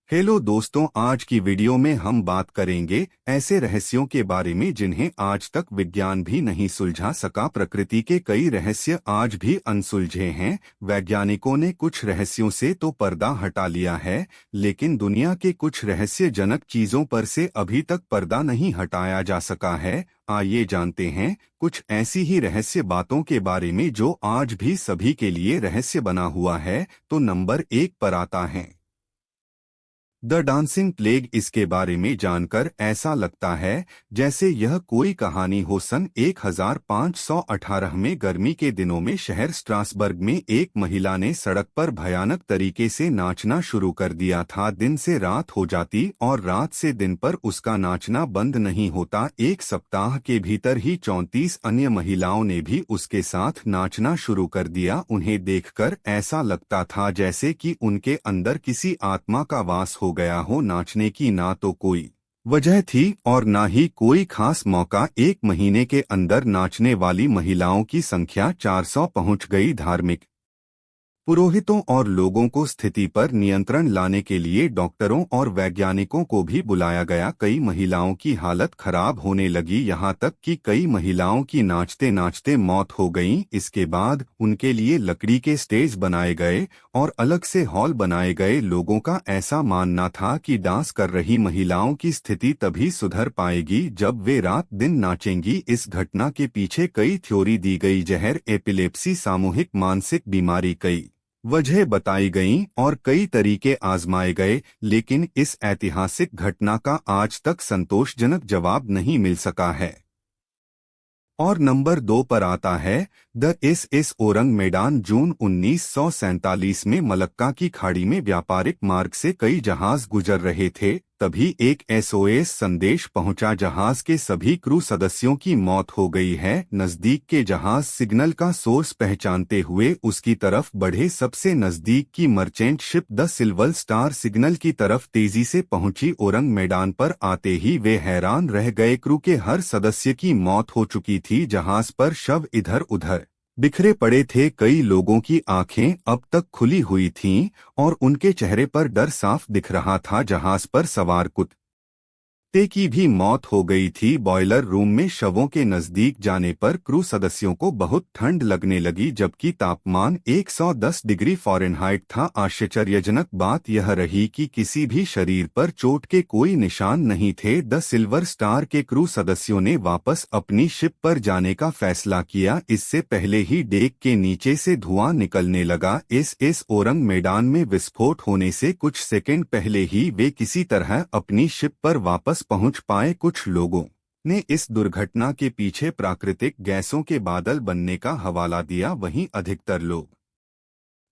Hello दोस्तों, आज की वीडियो में हम बात करेंगे ऐसे रहस्यों के बारे में जिन्हें आज तक विज्ञान भी नहीं सुलझा सका। प्रकृति के कई रहस्य आज भी अनसुलझे हैं। वैज्ञानिकों ने कुछ रहस्यों से तो पर्दा हटा लिया है, लेकिन दुनिया के कुछ रहस्यजनक चीजों पर से अभी तक पर्दा नहीं हटाया जा सका है। आइए जानते हैं कुछ ऐसी ही रहस्य बातों के बारे में जो आज भी सभी के लिए रहस्य बना हुआ है। तो नंबर 1 पर आता है द डांसिंग प्लेग। इसके बारे में जानकर ऐसा लगता है जैसे यह कोई कहानी हो। सन 1518 में गर्मी के दिनों में शहर स्ट्रासबर्ग में एक महिला ने सड़क पर भयानक तरीके से नाचना शुरू कर दिया था। दिन से रात हो जाती और रात से दिन पर उसका नाचना बंद नहीं होता। एक सप्ताह के भीतर ही 34 अन्य महिलाओं ने भी उसके साथ नाचना शुरू कर दिया। उन्हें देखकर ऐसा लगता था जैसे कि उनके अंदर किसी आत्मा का वास हो गया हो। नाचने की ना तो कोई वजह थी और ना ही कोई खास मौका। एक महीने के अंदर नाचने वाली महिलाओं की संख्या 400 पहुंच गई। धार्मिक पुरोहितों और लोगों को स्थिति पर नियंत्रण लाने के लिए डॉक्टरों और वैज्ञानिकों को भी बुलाया गया। कई महिलाओं की हालत खराब होने लगी, यहाँ तक कि कई महिलाओं की नाचते नाचते मौत हो गई। इसके बाद उनके लिए लकड़ी के स्टेज बनाए गए और अलग से हॉल बनाए गए। लोगों का ऐसा मानना था कि डांस कर रही महिलाओं की स्थिति तभी सुधर पाएगी जब वे रात दिन नाचेंगी। इस घटना के पीछे कई थ्योरी दी गई। जहर, एपिलेप्सी, सामूहिक मानसिक बीमारी, कई वजह बताई गईं और कई तरीके आजमाए गए, लेकिन इस ऐतिहासिक घटना का आज तक संतोषजनक जवाब नहीं मिल सका है। और नंबर 2 पर आता है द एस ओरंग मेडान। जून 1947 में मलक्का की खाड़ी में व्यापारिक मार्ग से कई जहाज गुजर रहे थे। तभी एक एसओएस संदेश पहुंचा, जहाज के सभी क्रू सदस्यों की मौत हो गई है। नजदीक के जहाज सिग्नल का सोर्स पहचानते हुए उसकी तरफ बढ़े। सबसे नजदीक की merchant ship the silver star signal की तरफ तेजी से पहुंची। ओरंग मैदान पर आते ही वे हैरान रह गए। क्रू के हर सदस्य की मौत हो चुकी थी। जहाज पर शव इधर उधर बिखरे पड़े थे। कई लोगों की आंखें अब तक खुली हुई थीं और उनके चेहरे पर डर साफ दिख रहा था। जहाज पर सवार कुत्ते की भी मौत हो गई थी। बॉयलर रूम में शवों के नजदीक जाने पर क्रू सदस्यों को बहुत ठंड लगने लगी, जबकि तापमान 110 डिग्री फ़ारेनहाइट था। आश्चर्यजनक बात यह रही कि किसी भी शरीर पर चोट के कोई निशान नहीं थे। द सिल्वर स्टार के क्रू सदस्यों ने वापस अपनी शिप पर जाने का फैसला किया। इससे पहले ही डेक के नीचे से धुआं निकलने लगा। एस ओरंग मैदान में विस्फोट होने से कुछ सेकंड पहले ही वे किसी तरह अपनी शिप पर वापस पहुंच पाए। कुछ लोगों ने इस दुर्घटना के पीछे प्राकृतिक गैसों के बादल बनने का हवाला दिया, वहीं अधिकतर लोग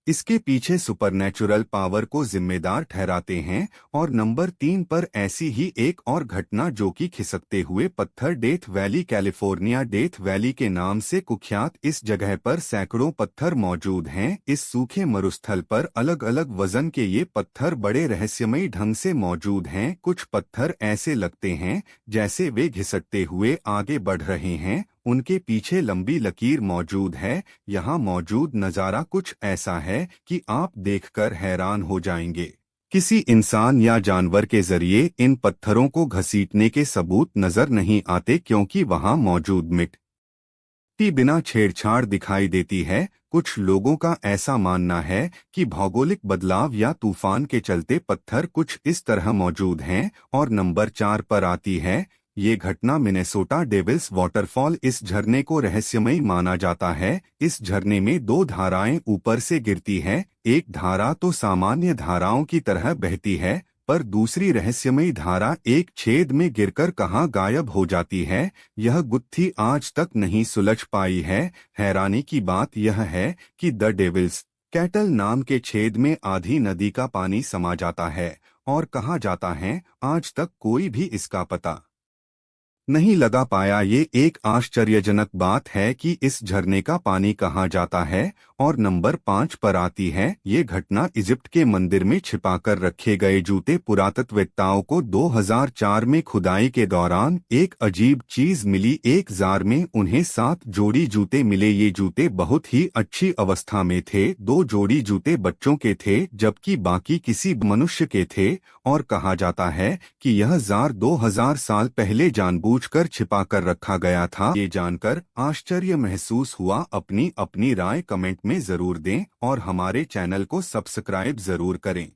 इसके पीछे सुपरनैचुरल पावर को जिम्मेदार ठहराते हैं। और नंबर 3 पर ऐसी ही एक और घटना जो कि खिसकते हुए पत्थर। Death valley, California. Death valley के नाम से कुख्यात इस जगह पर सैकड़ों पत्थर मौजूद हैं। इस सूखे मरुस्थल पर अलग अलग वजन के ये पत्थर बड़े रहस्यमयी ढंग से मौजूद हैं। कुछ पत्थर ऐसे लगते हैं जैसे वे घिसटते हुए आगे बढ़ रहे हैं, उनके पीछे लंबी लकीर मौजूद है। यहाँ मौजूद नज़ारा कुछ ऐसा है कि आप देखकर हैरान हो जाएंगे। किसी इंसान या जानवर के जरिए इन पत्थरों को घसीटने के सबूत नजर नहीं आते, क्योंकि वहाँ मौजूद मिट्टी बिना छेड़छाड़ दिखाई देती है। कुछ लोगों का ऐसा मानना है कि भौगोलिक बदलाव या तूफान के चलते पत्थर कुछ इस तरह मौजूद हैं। और नंबर 4 पर आती है ये घटना मिनेसोटा डेविल्स वाटरफॉल। इस झरने को रहस्यमयी माना जाता है। इस झरने में 2 धाराएं ऊपर से गिरती हैं। एक धारा तो सामान्य धाराओं की तरह बहती है, पर दूसरी रहस्यमयी धारा एक छेद में गिरकर कहाँ गायब हो जाती है, यह गुत्थी आज तक नहीं सुलझ पाई है। हैरानी की बात यह है कि द डेविल्स कैटल नाम के छेद में आधी नदी का पानी समा जाता है और कहा जाता है आज तक कोई भी इसका पता नहीं लगा पाया। ये एक आश्चर्यजनक बात है कि इस झरने का पानी कहाँ जाता है। और नंबर 5 पर आती है ये घटना इजिप्ट के मंदिर में छिपाकर रखे गए जूते। पुरातत्ववेत्ताओं को 2004 में खुदाई के दौरान एक अजीब चीज मिली। एक जार में उन्हें 7 जोड़ी जूते मिले। ये जूते बहुत ही अच्छी अवस्था में थे। 2 जोड़ी जूते बच्चों के थे जबकि बाकी किसी मनुष्य के थे। और कहा जाता है कि यह जार 2000 साल पहले जानबूझकर छिपा कर रखा गया था। ये जानकर आश्चर्य महसूस हुआ। अपनी राय कमेंट में जरूर दें और हमारे चैनल को सब्सक्राइब जरूर करें।